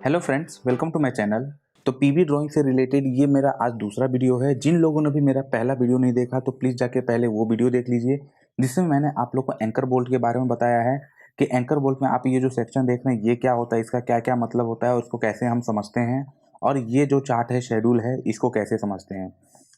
Hello friends, welcome to my channel. तो PV drawing से related ये मेरा आज दूसरा वीडियो है। जिन लोगों ने भी मेरा पहला वीडियो नहीं देखा तो प्लीज़ जाके पहले वो वीडियो देख लीजिए, जिसमें मैंने आप लोग को एंकर बोल्ट के बारे में बताया है कि एंकर बोल्ट में आप ये जो सेक्शन देख रहे हैं ये क्या होता है, इसका क्या क्या मतलब होता है और इसको कैसे हम समझते हैं, और ये जो चार्ट है, शेड्यूल है, इसको कैसे समझते हैं।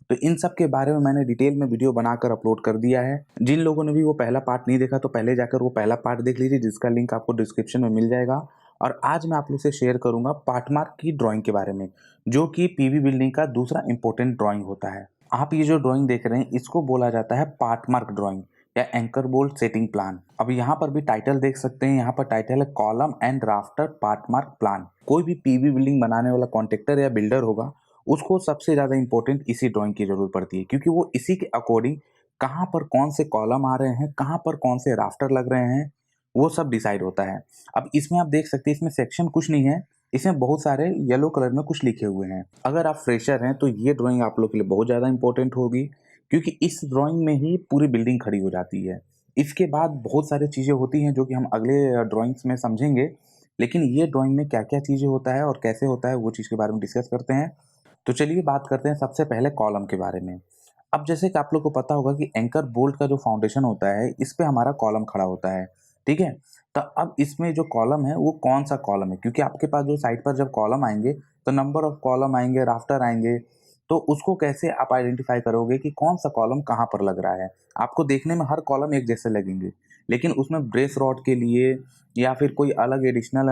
तो इन सब के बारे में मैंने डिटेल में वीडियो बनाकर अपलोड कर दिया है। जिन लोगों ने भी वो पहला पार्ट नहीं देखा तो पहले जाकर वो पहला पार्ट देख लीजिए, जिसका लिंक आपको डिस्क्रिप्शन में मिल जाएगा। और आज मैं आप लोग से शेयर करूंगा पार्ट मार्क की ड्राइंग के बारे में, जो कि पीवी बिल्डिंग का दूसरा इंपॉर्टेंट ड्राइंग होता है। आप ये जो ड्राइंग देख रहे हैं इसको बोला जाता है पार्ट मार्क ड्राइंग या एंकर बोल्ट सेटिंग प्लान। अब यहाँ पर भी टाइटल देख सकते हैं, यहाँ पर टाइटल है column and rafter part mark plan. कोई भी पीवी बिल्डिंग बनाने वाला कॉन्ट्रैक्टर या बिल्डर होगा, उसको सबसे ज़्यादा इंपॉर्टेंट इसी ड्राइंग की जरूरत पड़ती है, क्योंकि वो इसी के अकॉर्डिंग कहाँ पर कौन से कॉलम आ रहे हैं, कहाँ पर कौन से राफ्टर लग रहे हैं, वो सब डिसाइड होता है। अब इसमें आप देख सकते हैं, इसमें सेक्शन कुछ नहीं है, इसमें बहुत सारे येलो कलर में कुछ लिखे हुए हैं। अगर आप फ्रेशर हैं तो ये ड्राइंग आप लोग के लिए बहुत ज़्यादा इंपॉर्टेंट होगी, क्योंकि इस ड्राइंग में ही पूरी बिल्डिंग खड़ी हो जाती है। इसके बाद बहुत सारी चीज़ें होती हैं जो कि हम अगले ड्राइंग्स में समझेंगे, लेकिन ये ड्राइंग में क्या क्या चीज़ें होता है और कैसे होता है वो चीज़ के बारे में डिस्कस करते हैं। तो चलिए बात करते हैं सबसे पहले कॉलम के बारे में। अब जैसे कि आप लोग को पता होगा कि एंकर बोल्ट का जो फाउंडेशन होता है, इस पे हमारा कॉलम खड़ा होता है, ठीक है। तो अब इसमें जो कॉलम है वो कौन सा कॉलम है, क्योंकि आपके पास जो साइड पर जब कॉलम आएंगे तो नंबर ऑफ कॉलम आएंगे, राफ्टर आएंगे, तो उसको कैसे आप आइडेंटिफाई करोगे कि कौन सा कॉलम कहाँ पर लग रहा है। आपको देखने में हर कॉलम एक जैसे लगेंगे, लेकिन उसमें ब्रेस रॉड के लिए या फिर कोई अलग एडिशनल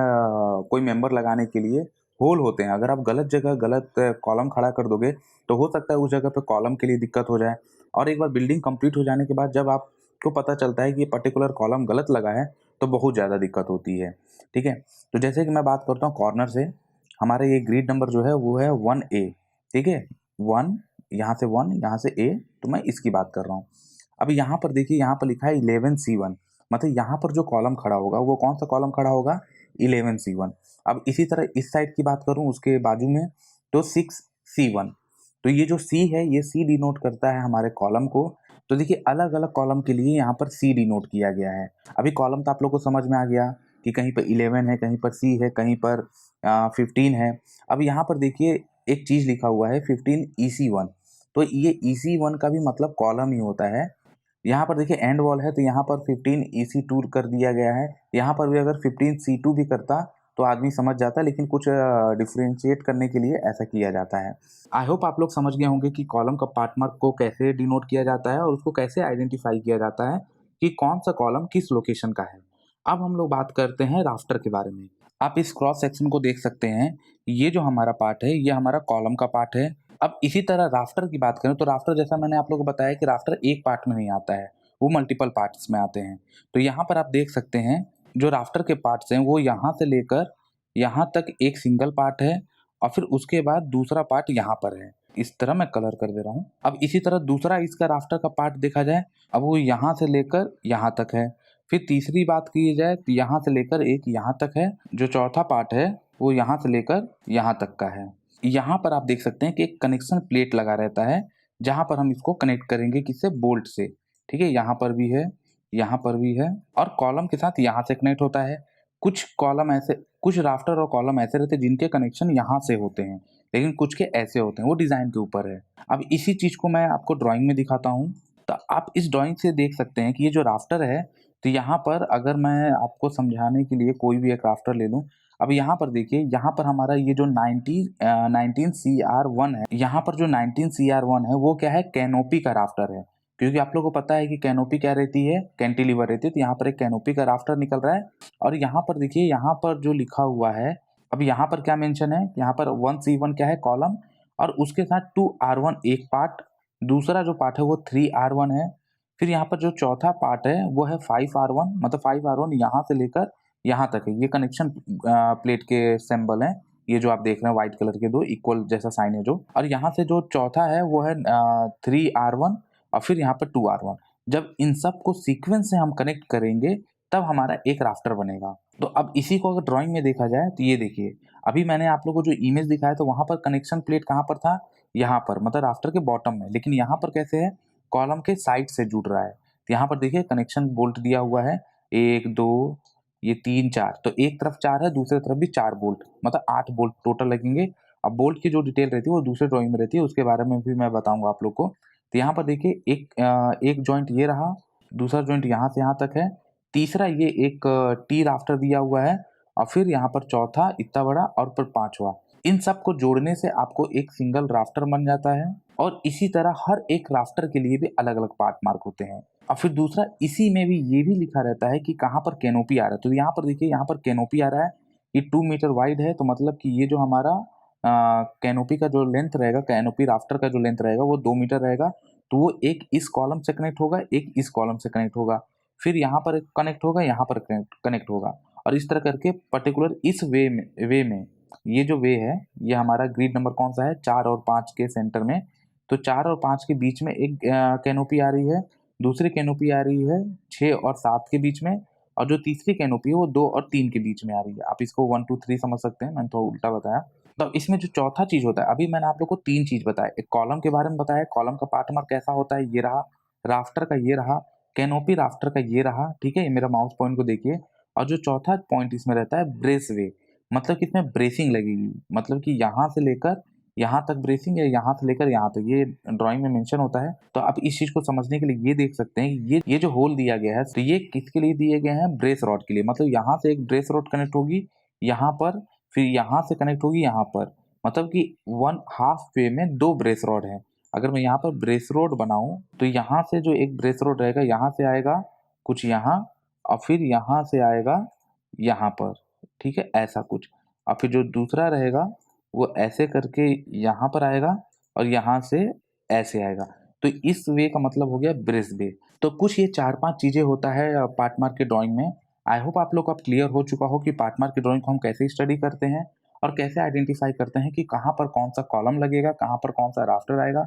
कोई मेंबर लगाने के लिए होल होते हैं। अगर आप गलत जगह गलत कॉलम खड़ा कर दोगे तो हो सकता है उस जगह पे कॉलम के लिए दिक्कत हो जाए, और एक बार बिल्डिंग कंप्लीट हो जाने के बाद जब आपको पता चलता है कि ये पर्टिकुलर कॉलम गलत लगा है तो बहुत ज़्यादा दिक्कत होती है, ठीक है। तो जैसे कि मैं बात करता हूँ कॉर्नर से, हमारा ये ग्रिड नंबर जो है वो है 1A, ठीक है। 1, यहाँ से 1, यहाँ से A, तो मैं इसकी बात कर रहा हूँ। अब यहाँ पर देखिए, यहाँ पर लिखा है 11C1, मतलब यहाँ पर जो कॉलम खड़ा होगा वो कौन सा कॉलम खड़ा होगा, 11C1। अब इसी तरह इस साइड की बात करूँ उसके बाजू में, तो 6C1। तो ये जो C है ये C डिनोट करता है हमारे कॉलम को। तो देखिए अलग अलग कॉलम के लिए यहाँ पर C डिनोट किया गया है। अभी कॉलम तो आप लोग को समझ में आ गया कि कहीं पर 11 है, कहीं पर C है, कहीं पर 15 है। अब यहाँ पर देखिए एक चीज़ लिखा हुआ है 15EC1, तो ये EC1 का भी मतलब कॉलम ही होता है। यहाँ पर देखिए एंड वॉल है तो यहाँ पर 15EC2 कर दिया गया है। यहाँ पर भी अगर 15C2 भी करता तो आदमी समझ जाता, लेकिन कुछ डिफ्रेंशिएट करने के लिए ऐसा किया जाता है। आई होप आप लोग समझ गए होंगे कि कॉलम का पार्ट मार्क को कैसे डिनोट किया जाता है और उसको कैसे आइडेंटिफाई किया जाता है कि कौन सा कॉलम किस लोकेशन का है। अब हम लोग बात करते हैं राफ्टर के बारे में। आप इस क्रॉस सेक्शन को देख सकते हैं, ये जो हमारा पार्ट है ये हमारा कॉलम का पार्ट है। अब इसी तरह राफ्टर की बात करें तो राफ्टर, जैसा मैंने आप लोगों को बताया कि राफ्टर एक पार्ट में नहीं आता है, वो मल्टीपल पार्ट्स में आते हैं। तो यहाँ पर आप देख सकते हैं जो राफ्टर के पार्ट्स हैं वो यहाँ से लेकर यहाँ तक एक सिंगल पार्ट है, और फिर उसके बाद दूसरा पार्ट यहाँ पर है। इस तरह मैं कलर कर दे रहा हूँ। अब इसी तरह दूसरा इसका राफ्टर का पार्ट देखा जाए, अब वो यहाँ से लेकर यहाँ तक है। फिर तीसरी बात की जाए तो यहाँ से लेकर एक यहाँ तक है। जो चौथा पार्ट है वो यहाँ से लेकर यहाँ तक का है। यहाँ पर आप देख सकते हैं कि एक कनेक्शन प्लेट लगा रहता है, जहाँ पर हम इसको कनेक्ट करेंगे किससे, बोल्ट से, ठीक है। यहाँ पर भी है, यहाँ पर भी है, और कॉलम के साथ यहाँ से कनेक्ट होता है। कुछ कॉलम ऐसे, कुछ राफ्टर और कॉलम ऐसे रहते हैं जिनके कनेक्शन यहाँ से होते हैं, लेकिन कुछ के ऐसे होते हैं, वो डिज़ाइन के ऊपर है। अब इसी चीज़ को मैं आपको ड्राइंग में दिखाता हूँ। तो आप इस ड्राइंग से देख सकते हैं कि ये जो राफ्टर है, तो यहाँ पर अगर मैं आपको समझाने के लिए कोई भी एक राफ्टर ले लूँ, अब यहाँ पर देखिए, यहाँ पर हमारा ये जो 19CR1 है, यहाँ पर जो 19CR1 है वो क्या है, कैनोपी का राफ्टर है। क्योंकि आप लोगों को पता है कि कैनोपी क्या रहती है, कैंटिलीवर रहती है। तो यहाँ पर एक कैनोपी का राफ्टर निकल रहा है। और यहाँ पर देखिए, यहाँ पर जो लिखा हुआ है, अब यहाँ पर क्या मेंशन है, यहाँ पर 1C1 क्या है, कॉलम, और उसके साथ 2R1 एक पार्ट, दूसरा जो पार्ट है वो 3R1 है। फिर यहाँ पर जो चौथा पार्ट है वो है 5R1, मतलब 5R1 यहाँ से लेकर यहाँ तक है। ये कनेक्शन प्लेट के सिंबल हैं, ये जो आप देख रहे हैं व्हाइट कलर के दो इक्वल जैसा साइन है जो। और यहाँ से जो चौथा है वो है 3R1, और फिर यहाँ पर 2R1। जब इन सब को सीक्वेंस से हम कनेक्ट करेंगे तब हमारा एक राफ्टर बनेगा। तो अब इसी को अगर ड्राइंग में देखा जाए तो ये देखिए, अभी मैंने आप लोगों को जो इमेज दिखाया तो वहाँ पर कनेक्शन प्लेट कहाँ पर था, यहाँ पर, मतलब राफ्टर के बॉटम में। लेकिन यहाँ पर कैसे है, कॉलम के साइड से जुड़ रहा है। तो यहाँ पर देखिए कनेक्शन बोल्ट दिया हुआ है, 1 2 ये 3 4, तो एक तरफ 4 है, दूसरी तरफ भी 4 बोल्ट, मतलब 8 बोल्ट टोटल लगेंगे। अब बोल्ट की जो डिटेल रहती है वो दूसरे ड्राइंग में रहती है, उसके बारे में भी मैं बताऊंगा आप लोग को। तो यहाँ पर देखिए एक जॉइंट ये रहा, दूसरा जॉइंट यहाँ से यहाँ तक है, तीसरा ये एक टी राफ्टर दिया हुआ है, और फिर यहाँ पर चौथा इतना बड़ा, और फिर पांचवा। इन सब को जोड़ने से आपको एक सिंगल राफ्टर बन जाता है। और इसी तरह हर एक राफ्टर के लिए भी अलग अलग पार्ट मार्क होते हैं। और फिर दूसरा, इसी में भी ये भी लिखा रहता है कि कहाँ पर कैनोपी आ रहा है। तो यहाँ पर देखिए, यहाँ पर कैनोपी आ रहा है, ये 2 मीटर वाइड है, तो मतलब कि ये जो हमारा कैनोपी का जो लेंथ रहेगा, कैनोपी राफ्टर का जो लेंथ रहेगा वो 2 मीटर रहेगा। तो वो एक इस कॉलम से कनेक्ट होगा, एक इस कॉलम से कनेक्ट होगा, फिर यहाँ पर कनेक्ट होगा, यहाँ पर कनेक्ट होगा, और इस तरह करके पर्टिकुलर इस वे में ये जो वे है, ये हमारा ग्रिड नंबर कौन सा है, 4 और 5 के सेंटर में। तो 4 और 5 के बीच में एक कैनोपी आ रही है, दूसरी कैनोपी आ रही है 6 और 7 के बीच में, और जो तीसरी कैनोपी है वो 2 और 3 के बीच में आ रही है। आप इसको 1 2 3 समझ सकते हैं, मैंने थोड़ा उल्टा बताया। तो इसमें जो चौथा चीज होता है, अभी मैंने आप लोग को 3 चीज बताया, एक कॉलम के बारे में बताया, कॉलम का पार्ट मार्क कैसा होता है, ये रहा, राफ्टर का ये रहा, कैनोपी राफ्टर का ये रहा, ठीक है, ये मेरा माउस पॉइंट को देखिए। और जो चौथा पॉइंट इसमें रहता है, ब्रेस वे, मतलब कि इसमें ब्रेसिंग लगेगी, मतलब कि यहाँ से लेकर यहाँ तक ब्रेसिंग, या यहाँ से लेकर यहाँ तक, ये ड्राइंग में मेंशन होता है। तो आप इस चीज को समझने के लिए ये देख सकते हैं कि ये जो होल दिया गया है, तो ये किसके लिए दिए गए हैं, ब्रेस रॉड के लिए। मतलब यहाँ से एक ब्रेस रॉड कनेक्ट होगी यहाँ पर, फिर यहाँ से कनेक्ट होगी यहाँ पर, मतलब कि 1/2 वे में 2 ब्रेस रॉड है। अगर मैं यहाँ पर ब्रेस रॉड बनाऊं, तो यहाँ से जो एक ब्रेस रॉड रहेगा, यहाँ से आएगा कुछ यहाँ, और फिर यहाँ से आएगा यहाँ पर, ठीक है, ऐसा कुछ। और फिर जो दूसरा रहेगा वो ऐसे करके यहाँ पर आएगा, और यहाँ से ऐसे आएगा। तो इस वे का मतलब हो गया ब्रेस वे। तो कुछ ये 4-5 चीजें होता है पार्ट मार्क के ड्राइंग में। आई होप आप लोग को अब क्लियर हो चुका हो कि पार्ट मार्क की ड्राइंग को हम कैसे स्टडी करते हैं, और कैसे आइडेंटिफाई करते हैं कि कहाँ पर कौन सा कॉलम लगेगा, कहाँ पर कौन सा राफ्टर आएगा,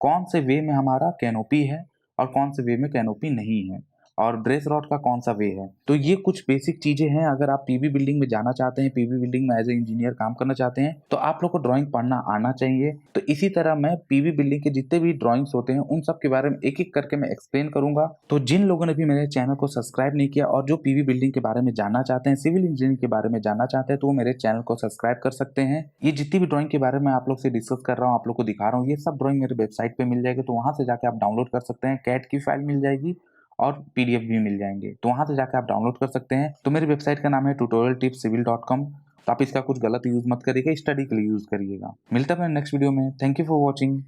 कौन से वे में हमारा कैनोपी है, और कौन से वे में कैनोपी नहीं है, और ब्रेस रॉड का कौन सा वे है। तो ये कुछ बेसिक चीजें हैं। अगर आप पीवी बिल्डिंग में जाना चाहते हैं, पीवी बिल्डिंग में एज ए इंजीनियर काम करना चाहते हैं, तो आप लोग को ड्राइंग पढ़ना आना चाहिए। तो इसी तरह मैं पीवी बिल्डिंग के जितने भी ड्राइंग्स होते हैं उन सब के बारे में एक एक करके मैं एक्सप्लेन करूंगा। तो जिन लोगों ने भी मेरे चैनल को सब्सक्राइब नहीं किया और जो पीवी बिल्डिंग के बारे में जानना चाहते हैं, सिविल इंजीनियरिंग के बारे में जानना चाहते हैं, तो वो मेरे चैनल को सब्सक्राइब कर सकते हैं। ये जितनी भी ड्राइंग के बारे में आप लोग से डिस्कस कर रहा हूँ, आप लोग को दिखा रहा हूँ, ये सब ड्राइंग मेरे वेबसाइट पे मिल जाएगी। तो वहां से जाके आप डाउनलोड कर सकते हैं, कैट की फाइल मिल जाएगी और पीडीएफ भी मिल जाएंगे, तो वहां से जाकर आप डाउनलोड कर सकते हैं। तो मेरी वेबसाइट का नाम है tutorialtipscivil.com। तो आप इसका कुछ गलत यूज मत करिएगा, स्टडी के लिए यूज करिएगा। मिलता है नेक्स्ट वीडियो में। Thank you for watching.